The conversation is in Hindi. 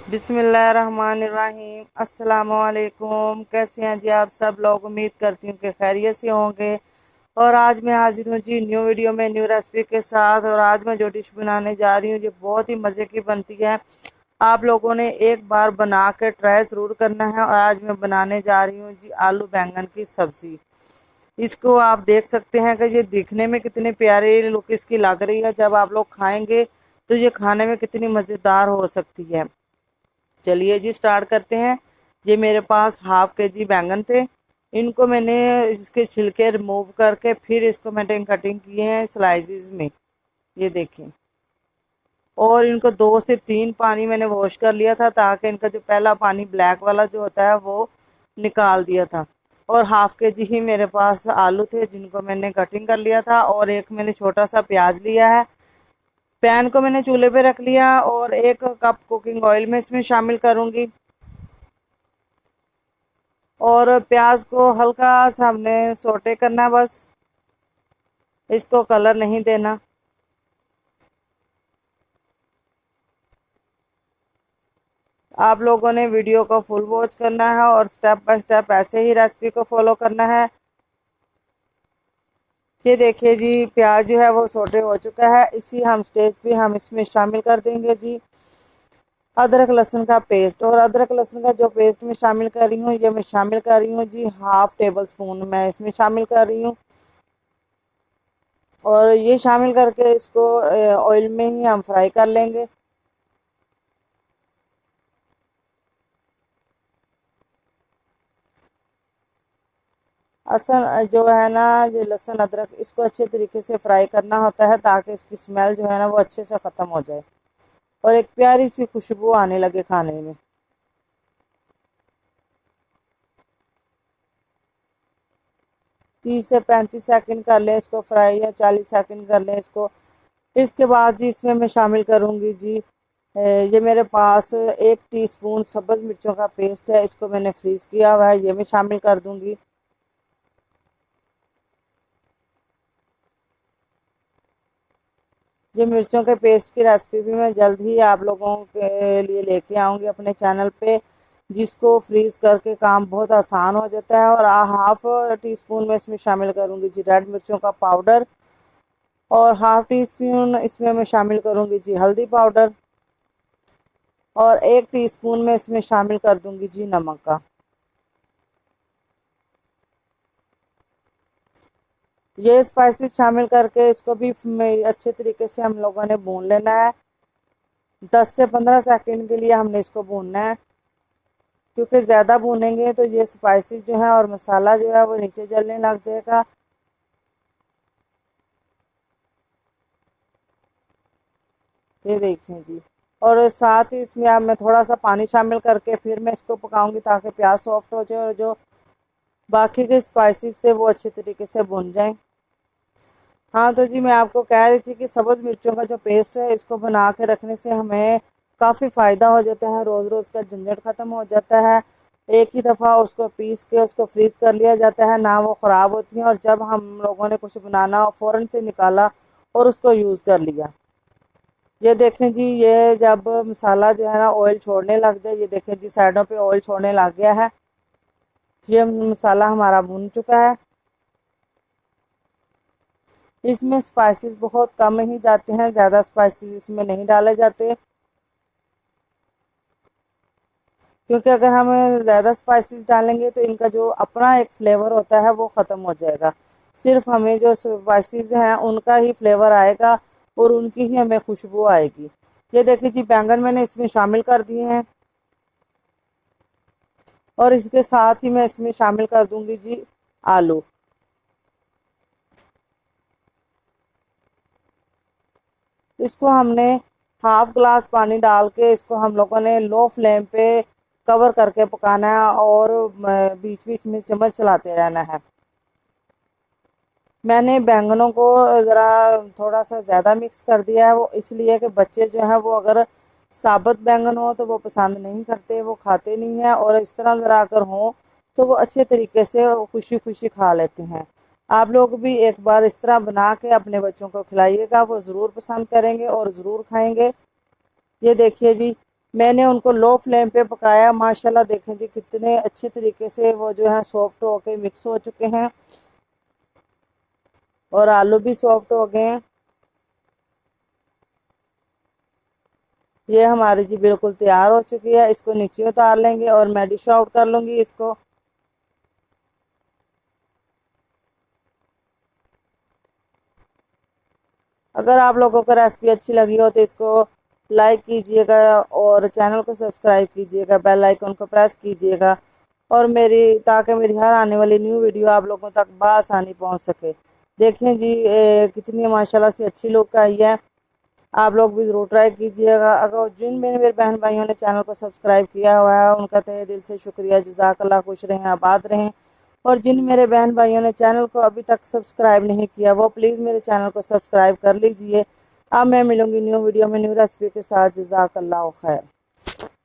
बिस्मिल्लाहिर्रहमानिर्रहीम। अस्सलामुअलैकुम। कैसे हैं जी आप सब लोग? उम्मीद करती हूँ कि खैरियत से होंगे। और आज मैं हाजिर हूँ जी न्यू वीडियो में न्यू रेसिपी के साथ। और आज मैं जो डिश बनाने जा रही हूँ ये बहुत ही मज़े की बनती है। आप लोगों ने एक बार बना के ट्राई ज़रूर करना है। और आज मैं बनाने जा रही हूँ जी आलू बैंगन की सब्ज़ी। इसको आप देख सकते हैं कि ये दिखने में कितनी प्यारी लुक इसकी लग रही है। जब आप लोग खाएंगे तो ये खाने में कितनी मज़ेदार हो सकती है। चलिए जी स्टार्ट करते हैं। ये मेरे पास हाफ के जी बैंगन थे। इनको मैंने इसके छिलके रिमूव करके फिर इसको मैंने कटिंग किए हैं स्लाइसिस में, ये देखें। और इनको 2 से 3 पानी मैंने वॉश कर लिया था ताकि इनका जो पहला पानी ब्लैक वाला जो होता है वो निकाल दिया था। और हाफ के जी ही मेरे पास आलू थे जिनको मैंने कटिंग कर लिया था। और एक मैंने छोटा सा प्याज लिया है। पैन को मैंने चूल्हे पे रख लिया और 1 कप कुकिंग ऑयल में इसमें शामिल करूंगी। और प्याज को हल्का सा हमने सोटे करना है, बस इसको कलर नहीं देना। आप लोगों ने वीडियो को फुल वॉच करना है और स्टेप बाय स्टेप ऐसे ही रेसिपी को फॉलो करना है। ये देखिए जी प्याज जो है वो सोटे हो चुका है। इसी हम स्टेज पे हम इसमें शामिल कर देंगे जी अदरक लहसुन का पेस्ट। और अदरक लहसुन का जो पेस्ट मैं शामिल कर रही हूँ ये मैं शामिल कर रही हूँ जी हाफ टेबल स्पून मैं इसमें शामिल कर रही हूँ। और ये शामिल करके इसको ऑयल में ही हम फ्राई कर लेंगे। असल जो है ना ये लहसुन अदरक इसको अच्छे तरीके से फ्राई करना होता है ताकि इसकी स्मेल जो है ना वो अच्छे से ख़त्म हो जाए और एक प्यारी सी खुशबू आने लगे खाने में। 30 से 35 सेकंड कर लें इसको फ्राई, या 40 सेकंड कर लें इसको। इसके बाद जी इसमें मैं शामिल करूँगी जी ये मेरे पास 1 टीस्पून सब्ज़ मिर्चों का पेस्ट है। इसको मैंने फ्रीज़ किया हुआ है, ये मैं शामिल कर दूँगी। ये मिर्चों के पेस्ट की रेसिपी भी मैं जल्द ही आप लोगों के लिए लेके आऊँगी अपने चैनल पे, जिसको फ्रीज़ करके काम बहुत आसान हो जाता है। और हाफ टी स्पून में इसमें शामिल करूँगी जी रेड मिर्चों का पाउडर। और हाफ टी स्पून इसमें मैं शामिल करूँगी जी हल्दी पाउडर। और 1 टीस्पून में इसमें शामिल कर दूँगी जी नमक का। ये स्पाइसेस शामिल करके इसको भी अच्छे तरीके से हम लोगों ने भून लेना है। 10 से 15 सेकंड के लिए हमने इसको भूनना है, क्योंकि ज़्यादा भूनेंगे तो ये स्पाइसेस जो है और मसाला जो है वो नीचे जलने लग जाएगा। ये देखिए जी। और साथ ही इसमें अब मैं थोड़ा सा पानी शामिल करके फिर मैं इसको पकाऊंगी ताकि प्याज सॉफ्ट हो जाए और जो बाकी के स्पाइसेस थे वो अच्छे तरीके से भुन जाएं। हाँ तो जी मैं आपको कह रही थी कि सब्ज़ मिर्चों का जो पेस्ट है इसको बना के रखने से हमें काफ़ी फ़ायदा हो जाता है, रोज़ रोज़ का झंझट ख़त्म हो जाता है। एक ही दफ़ा उसको पीस के उसको फ्रीज़ कर लिया जाता है, ना वो ख़राब होती हैं। और जब हम लोगों ने कुछ बनाना हो फ़ौरन से निकाला और उसको यूज़ कर लिया। ये देखें जी ये जब मसाला जो है ना ऑयल छोड़ने लग जाए, ये देखें जी साइडों पे ऑयल छोड़ने लग गया है। ये मसाला हमारा भुन चुका है। इसमें स्पाइसेस बहुत कम ही जाते हैं, ज़्यादा स्पाइसेस इसमें नहीं डाले जाते, क्योंकि अगर हम ज़्यादा स्पाइसेस डालेंगे तो इनका जो अपना एक फ्लेवर होता है वो ख़त्म हो जाएगा। सिर्फ हमें जो स्पाइसेस हैं उनका ही फ्लेवर आएगा और उनकी ही हमें खुशबू आएगी। ये देखिए जी बैंगन मैंने इसमें शामिल कर दिए हैं। और इसके साथ ही मैं इसमें शामिल कर दूंगी जी आलू। इसको हमने हाफ ग्लास पानी डाल के इसको हम लोगों ने लो फ्लेम पे कवर करके पकाना है और बीच बीच में चम्मच चलाते रहना है। मैंने बैंगनों को ज़रा थोड़ा सा ज़्यादा मिक्स कर दिया है, वो इसलिए कि बच्चे जो हैं वो अगर साबुत बैंगन हो तो वो पसंद नहीं करते, वो खाते नहीं हैं। और इस तरह ज़रा अगर हो तो वो अच्छे तरीके से खुशी खुशी खा लेते हैं। आप लोग भी एक बार इस तरह बना के अपने बच्चों को खिलाइएगा, वो ज़रूर पसंद करेंगे और ज़रूर खाएंगे। ये देखिए जी मैंने उनको लो फ्लेम पे पकाया। माशाल्लाह देखें जी कितने अच्छे तरीके से वो जो है सॉफ्ट होके मिक्स हो चुके हैं और आलू भी सॉफ्ट हो गए हैं। ये हमारी जी बिल्कुल तैयार हो चुकी है। इसको नीचे उतार लेंगे और मैं डिश आउट कर लूँगी इसको। अगर आप लोगों को रेसिपी अच्छी लगी हो तो इसको लाइक कीजिएगा और चैनल को सब्सक्राइब कीजिएगा, बेल आइकन को प्रेस कीजिएगा और ताकि मेरी हर आने वाली न्यू वीडियो आप लोगों तक बआसानी पहुंच सके। देखें जी कितनी माशाल्लाह से अच्छी लुक आई है। आप लोग भी ज़रूर ट्राई कीजिएगा। अगर जिन मेरे बहन भाइयों ने चैनल को सब्सक्राइब किया हुआ है उनका तहे दिल से शुक्रिया। जज़ाकल्लाह, खुश रहें, आबाद रहें। और जिन मेरे बहन भाइयों ने चैनल को अभी तक सब्सक्राइब नहीं किया वो प्लीज़ मेरे चैनल को सब्सक्राइब कर लीजिए। अब मैं मिलूँगी न्यू वीडियो में न्यू रेसिपी के साथ। जज़ाकल्लाह खैर।